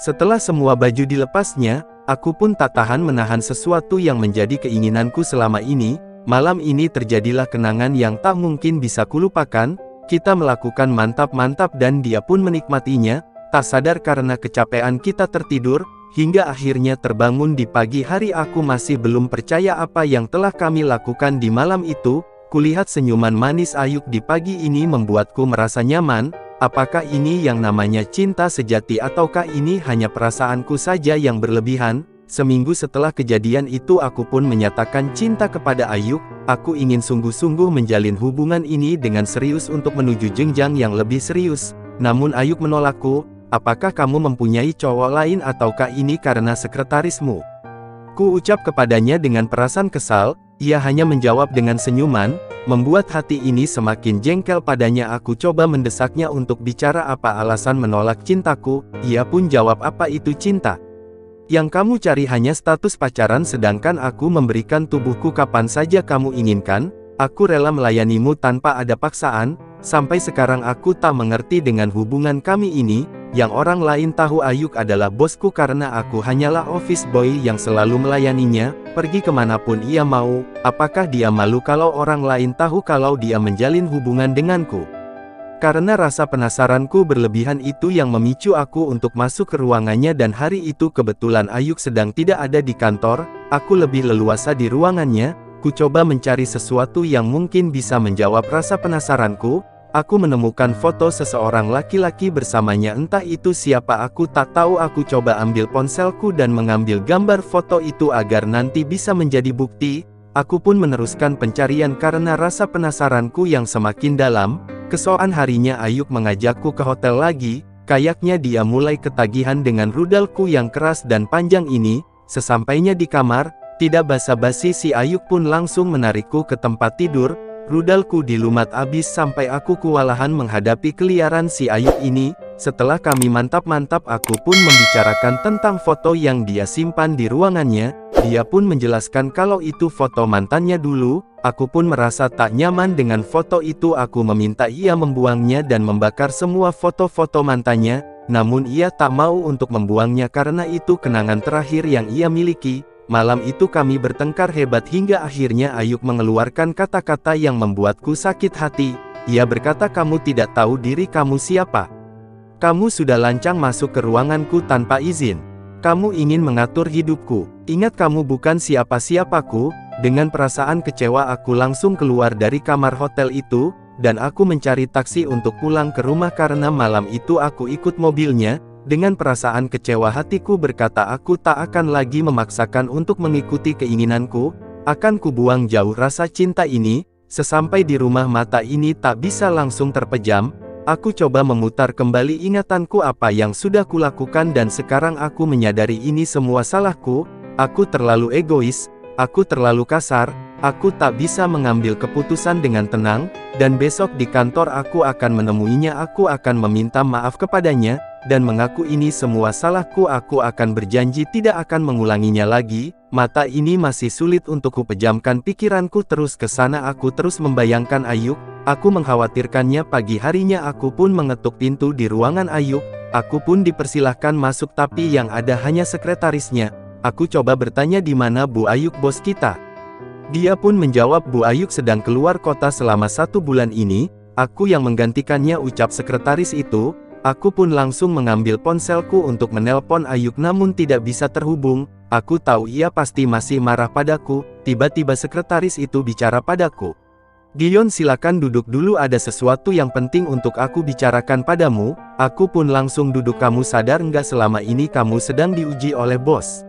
Setelah semua baju dilepasnya, aku pun tak tahan menahan sesuatu yang menjadi keinginanku selama ini. Malam ini terjadilah kenangan yang tak mungkin bisa kulupakan. Kita melakukan mantap-mantap dan dia pun menikmatinya. Tak sadar karena kecapean kita tertidur, hingga akhirnya terbangun di pagi hari. Aku masih belum percaya apa yang telah kami lakukan di malam itu. Kulihat senyuman manis Ayuk di pagi ini membuatku merasa nyaman. Apakah ini yang namanya cinta sejati ataukah ini hanya perasaanku saja yang berlebihan? Seminggu setelah kejadian itu aku pun menyatakan cinta kepada Ayuk. Aku ingin sungguh-sungguh menjalin hubungan ini dengan serius untuk menuju jenjang yang lebih serius. Namun Ayuk menolakku. Apakah kamu mempunyai cowok lain ataukah ini karena sekretarismu? Ku ucap kepadanya dengan perasaan kesal. Ia hanya menjawab dengan senyuman, membuat hati ini semakin jengkel padanya. Aku coba mendesaknya untuk bicara apa alasan menolak cintaku. Ia pun jawab, apa itu cinta? Yang kamu cari hanya status pacaran sedangkan aku memberikan tubuhku kapan saja kamu inginkan. Aku rela melayanimu tanpa ada paksaan. Sampai sekarang aku tak mengerti dengan hubungan kami ini. Yang orang lain tahu Ayuk adalah bosku karena aku hanyalah office boy yang selalu melayaninya, pergi kemanapun ia mau. Apakah dia malu kalau orang lain tahu kalau dia menjalin hubungan denganku? Karena rasa penasaranku berlebihan itu yang memicu aku untuk masuk ke ruangannya dan hari itu kebetulan Ayuk sedang tidak ada di kantor. Aku lebih leluasa di ruangannya. Ku coba mencari sesuatu yang mungkin bisa menjawab rasa penasaranku. Aku menemukan foto seseorang laki-laki bersamanya, entah itu siapa aku tak tahu. Aku coba ambil ponselku dan mengambil gambar foto itu agar nanti bisa menjadi bukti. Aku pun meneruskan pencarian karena rasa penasaranku yang semakin dalam. Keesokan harinya Ayuk mengajakku ke hotel lagi. Kayaknya dia mulai ketagihan dengan rudalku yang keras dan panjang ini. Sesampainya di kamar, tidak basa-basi si Ayuk pun langsung menarikku ke tempat tidur. Rudalku dilumat abis sampai aku kewalahan menghadapi keliaran si Ayuk ini. Setelah kami mantap-mantap aku pun membicarakan tentang foto yang dia simpan di ruangannya. Dia pun menjelaskan kalau itu foto mantannya dulu. Aku pun merasa tak nyaman dengan foto itu. Aku meminta ia membuangnya dan membakar semua foto-foto mantannya. Namun ia tak mau untuk membuangnya karena itu kenangan terakhir yang ia miliki. Malam itu kami bertengkar hebat hingga akhirnya Ayuk mengeluarkan kata-kata yang membuatku sakit hati. Ia berkata, kamu tidak tahu diri kamu siapa. Kamu sudah lancang masuk ke ruanganku tanpa izin. Kamu ingin mengatur hidupku. Ingat kamu bukan siapa-siapaku. Dengan perasaan kecewa aku langsung keluar dari kamar hotel itu, dan aku mencari taksi untuk pulang ke rumah karena malam itu aku ikut mobilnya. Dengan perasaan kecewa hatiku berkata aku tak akan lagi memaksakan untuk mengikuti keinginanku, akan kubuang jauh rasa cinta ini. Sesampai di rumah mata ini tak bisa langsung terpejam. Aku coba memutar kembali ingatanku apa yang sudah kulakukan dan sekarang aku menyadari ini semua salahku. Aku terlalu egois, aku terlalu kasar, aku tak bisa mengambil keputusan dengan tenang, dan besok di kantor aku akan menemuinya. Aku akan meminta maaf kepadanya dan mengaku ini semua salahku. Aku akan berjanji tidak akan mengulanginya lagi. Mata ini masih sulit untuk kupejamkan pikiranku terus ke sana. Aku terus membayangkan Ayuk. Aku mengkhawatirkannya. Pagi harinya aku pun mengetuk pintu di ruangan Ayuk. Aku pun dipersilahkan masuk tapi yang ada hanya sekretarisnya. Aku coba bertanya di mana Bu Ayuk bos kita. Dia pun menjawab Bu Ayuk sedang keluar kota selama 1 bulan ini. Aku yang menggantikannya, ucap sekretaris itu. Aku pun langsung mengambil ponselku untuk menelpon Ayuk namun tidak bisa terhubung. Aku tahu ia pasti masih marah padaku. Tiba-tiba sekretaris itu bicara padaku. Gion, silakan duduk dulu, ada sesuatu yang penting untuk aku bicarakan padamu. Aku pun langsung duduk. Kamu sadar nggak selama ini kamu sedang diuji oleh bos?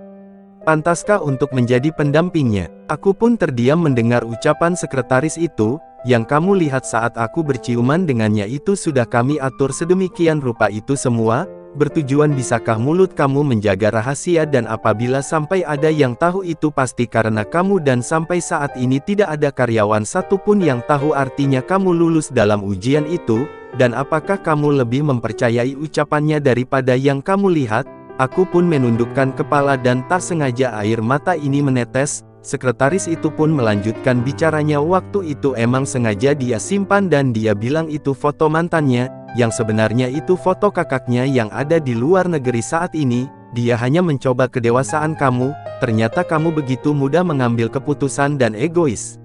Pantaskah untuk menjadi pendampingnya? Aku pun terdiam mendengar ucapan sekretaris itu. Yang kamu lihat saat aku berciuman dengannya itu sudah kami atur sedemikian rupa. Itu semua bertujuan bisakah mulut kamu menjaga rahasia, dan apabila sampai ada yang tahu itu pasti karena kamu, dan sampai saat ini tidak ada karyawan satupun yang tahu, artinya kamu lulus dalam ujian itu. Dan apakah kamu lebih mempercayai ucapannya daripada yang kamu lihat? Aku pun menundukkan kepala dan tak sengaja air mata ini menetes. Sekretaris itu pun melanjutkan bicaranya. Waktu itu emang sengaja dia simpan dan dia bilang itu foto mantannya. yang sebenarnya itu foto kakaknya yang ada di luar negeri saat ini. Dia hanya mencoba kedewasaan kamu, ternyata kamu begitu mudah mengambil keputusan dan egois.